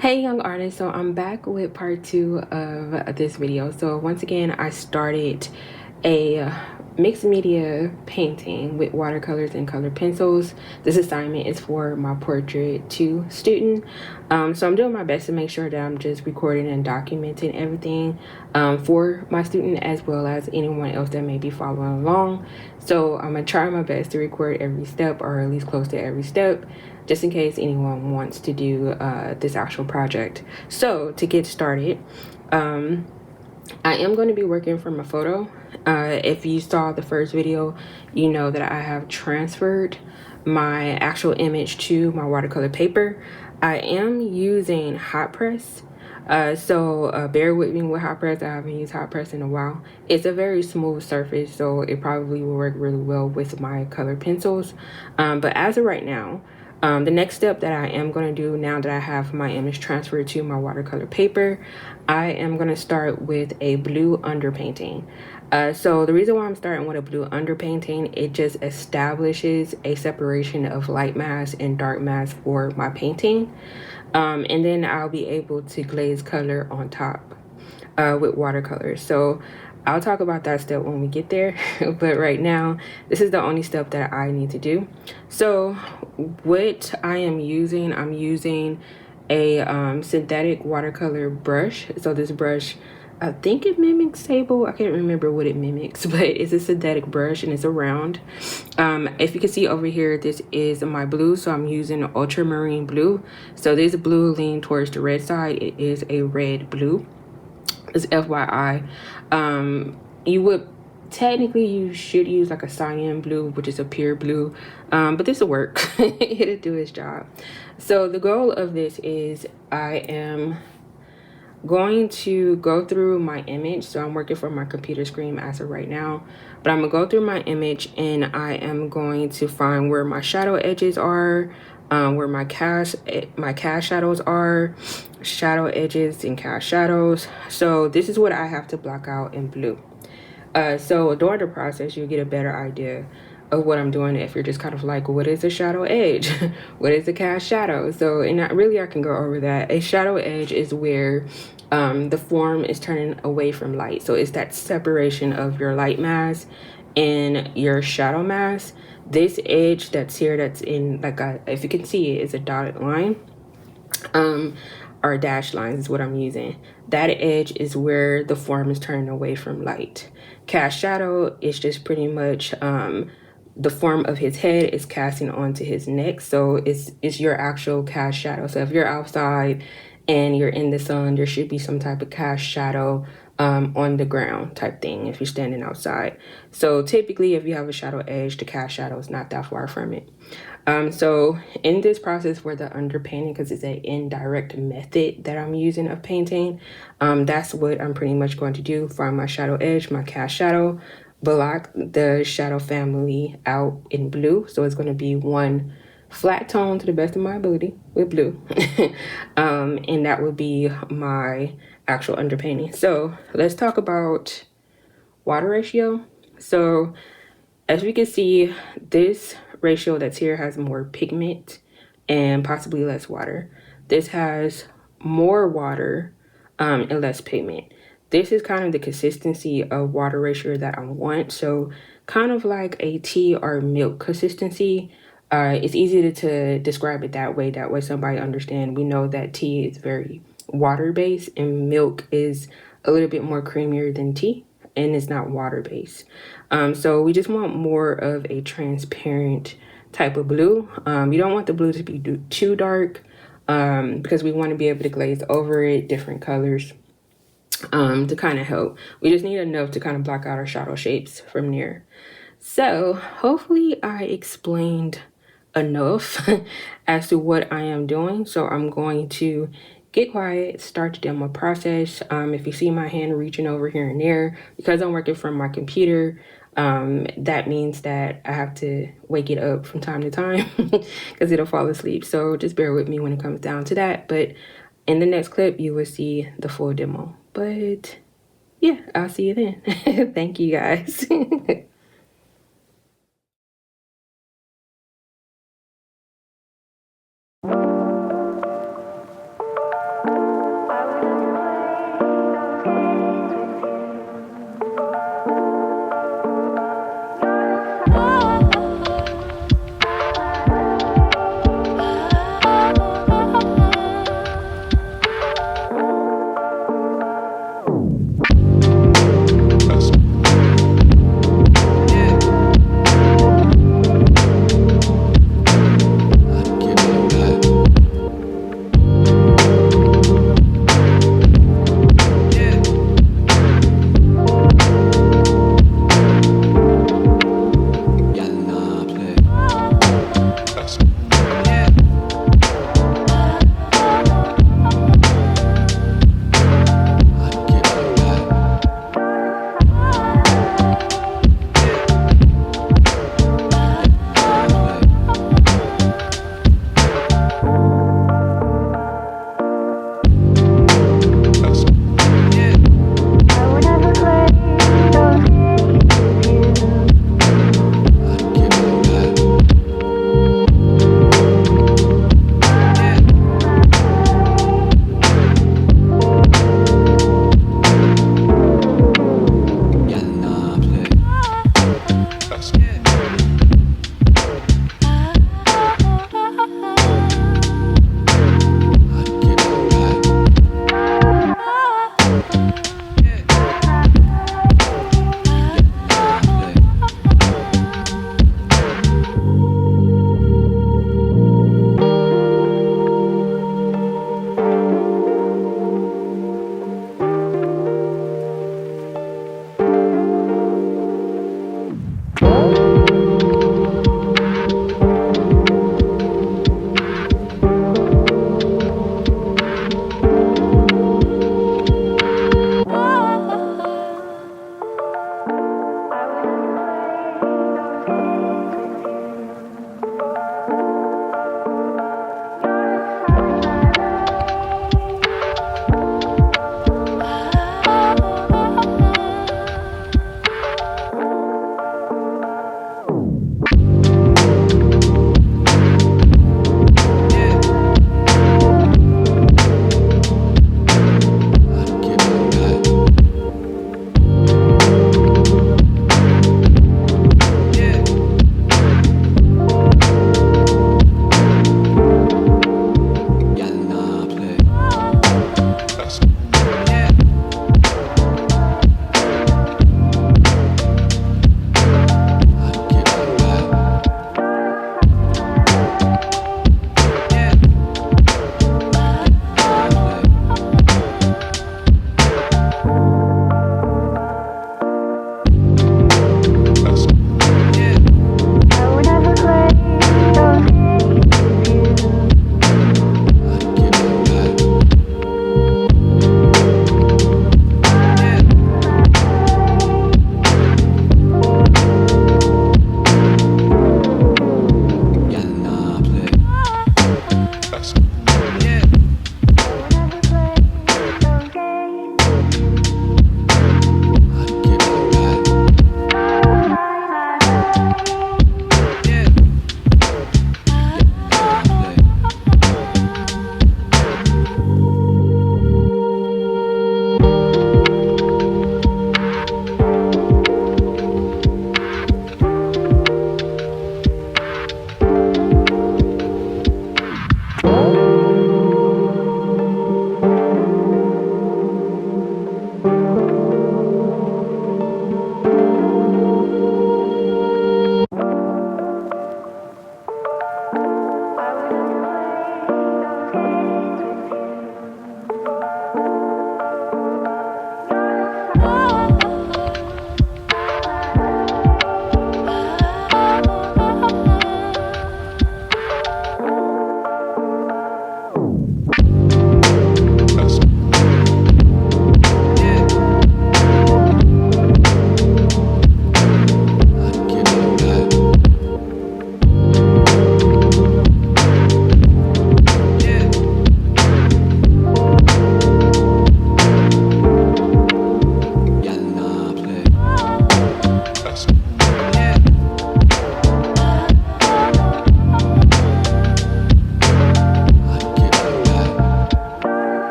Hey young artists, so I'm back with part 2 of this video. So once again, I started a mixed media painting with watercolors and colored pencils. This assignment is for my portrait 2 student. So I'm doing my best to make sure that I'm just recording and documenting everything for my student as well as anyone else that may be following along. So I'm gonna try my best to record every step, or at least close to every step, just in case anyone wants to do this actual project. So to get started, I am going to be working from a photo. If you saw the first video, you know that I have transferred my actual image to my watercolor paper. I am using hot press. So bear with me with hot press. I haven't used hot press in a while. It's a very smooth surface, so it probably will work really well with my color pencils. But as of right now, the next step that I am going to do now that I have my image transferred to my watercolor paper, I am going to start with a blue underpainting. So the reason why I'm starting with a blue underpainting, it just establishes a separation of light mass and dark mass for my painting. And then I'll be able to glaze color on top with watercolors. So I'll talk about that step when we get there. But right now, this is the only step that I need to do. So what I'm using a synthetic watercolor brush. So this brush, I think it mimics sable. I can't remember what it mimics, but it's a synthetic brush and it's a round. If you can see over here, this is my blue. So I'm using ultramarine blue. So this blue lean towards the red side. It is a red blue. As FYI, you should use like a cyan blue, which is a pure blue, but this will work. It'll do its job. So the goal of this is I am going to go through my image. So I'm working from my computer screen as of right now, but I'm gonna go through my image and I am going to find where my shadow edges are, where my cast shadows are, shadow edges and cast shadows. So this is what I have to block out in blue. So during the process, you'll get a better idea of what I'm doing if you're just kind of like, what is a shadow edge? What is a cast shadow? So, and I can go over that. A shadow edge is where the form is turning away from light. So it's that separation of your light mass and your shadow mass. This edge that's here, that's in like if you can see it, is a dotted line. Or dash lines is what I'm using. That edge is where the form is turning away from light. Cast shadow is just pretty much the form of his head is casting onto his neck. So it's your actual cast shadow. So if you're outside and you're in the sun, there should be some type of cast shadow on the ground type thing if you're standing outside. So typically if you have a shadow edge, the cast shadow is not that far from it. So in this process for the underpainting, because it's an indirect method that I'm using of painting, that's what I'm pretty much going to do. Find my shadow edge, my cast shadow, block the shadow family out in blue. So it's going to be one flat tone to the best of my ability with blue. And that would be my actual underpainting. So let's talk about water ratio. So as we can see, this ratio that's here has more pigment and possibly less water. This has more water and less pigment. This is kind of the consistency of water ratio that I want. So kind of like a tea or milk consistency. It's easy to describe it that way. That way somebody understand. We know that tea is very water-based and milk is a little bit more creamier than tea, and it's not water-based. So we just want more of a transparent type of blue. You don't want the blue to be too dark because we want to be able to glaze over it, different colors to kind of help. We just need enough to kind of block out our shadow shapes from near. So hopefully I explained enough as to what I am doing. So I'm going to get quiet, start the demo process. If you see my hand reaching over here and there, because I'm working from my computer, that means that I have to wake it up from time to time because it'll fall asleep. So just bear with me when it comes down to that. But in the next clip, you will see the full demo. But yeah, I'll see you then. Thank you guys.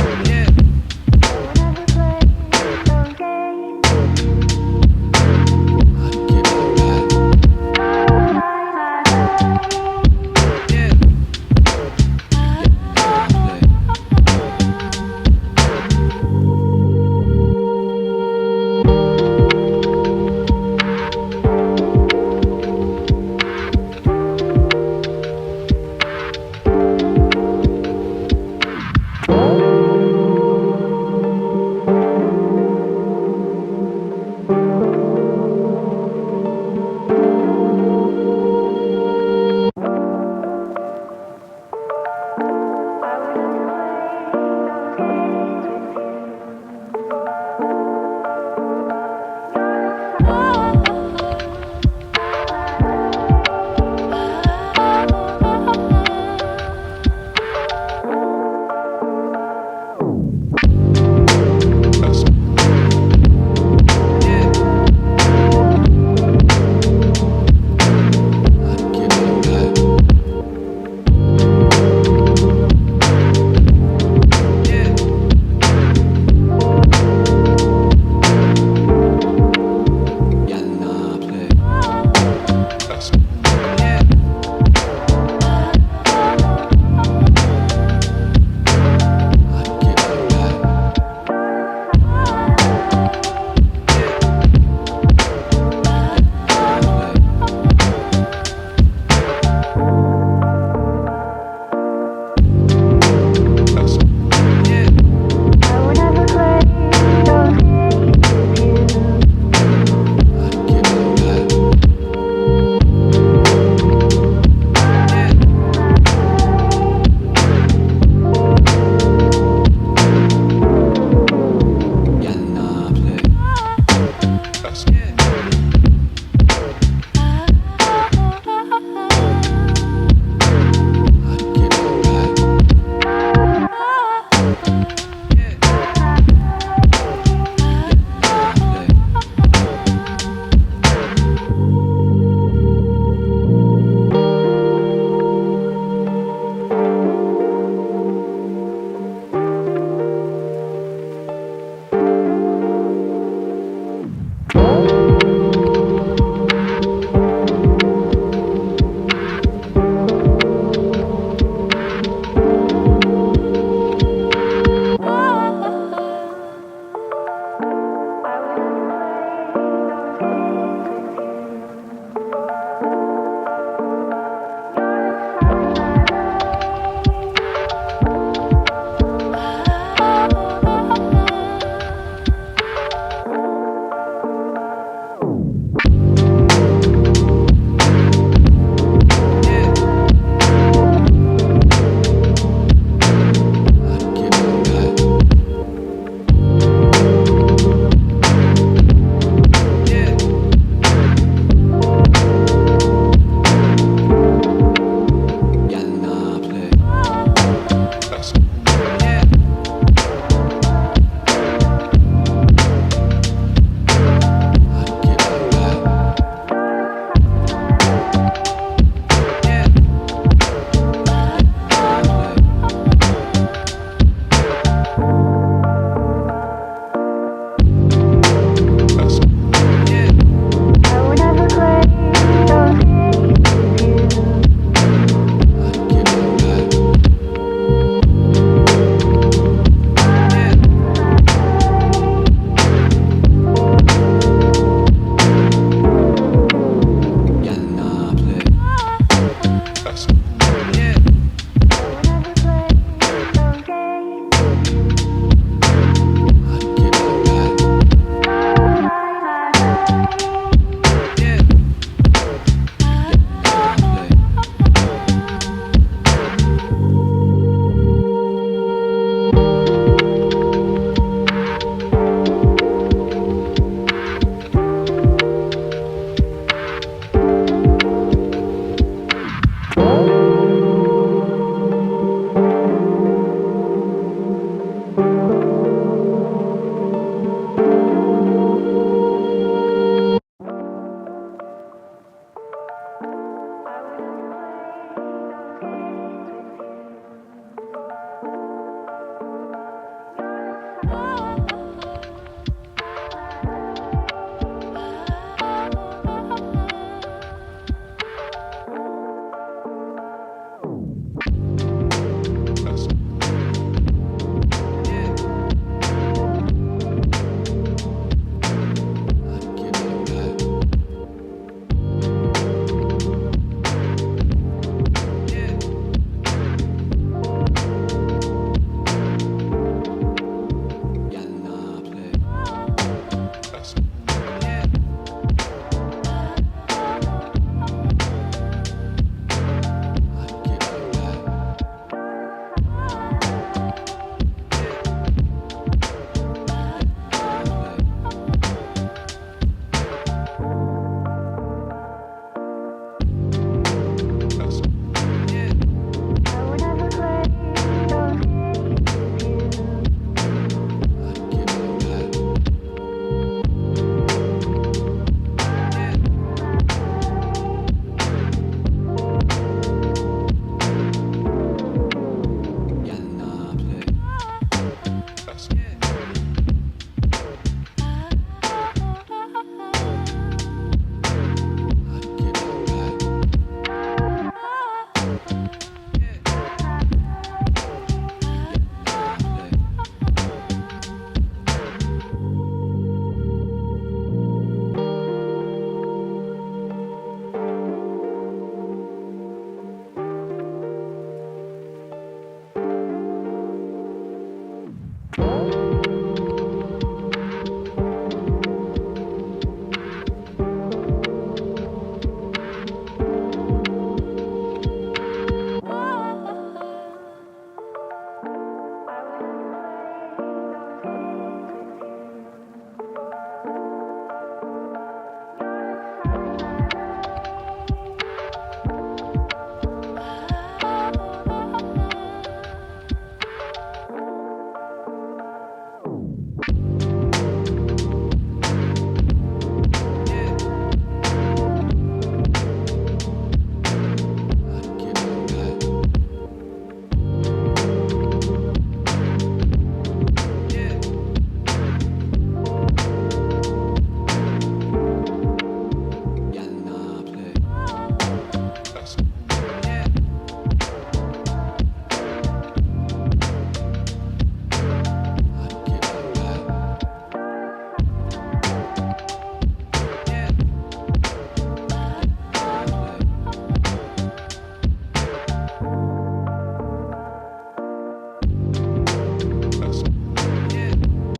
Look,